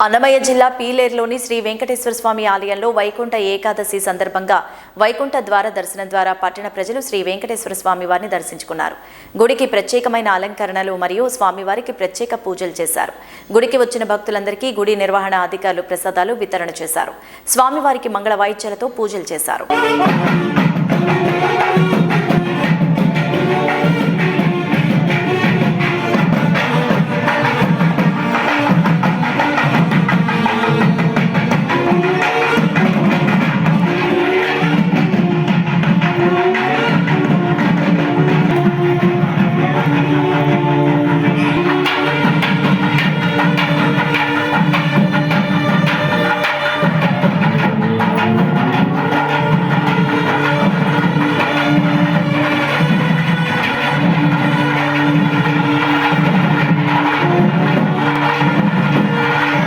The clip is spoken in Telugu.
అన్నమయ్య జిల్లా పీలేరులోని శ్రీ వెంకటేశ్వర స్వామి ఆలయంలో వైకుంఠ ఏకాదశి సందర్భంగా వైకుంఠ ద్వార దర్శనం ద్వారా పట్టణ ప్రజలు శ్రీ వెంకటేశ్వర స్వామి వారిని దర్శించుకున్నారు. గుడికి ప్రత్యేకమైన అలంకరణలు మరియు స్వామివారికి ప్రత్యేక పూజలు చేశారు. గుడికి వచ్చిన భక్తులందరికీ గుడి నిర్వహణ అధికారులు ప్రసాదాలు వితరణ చేశారు. స్వామివారికి మంగళ వాయిద్యాలతో పూజలు చేశారు.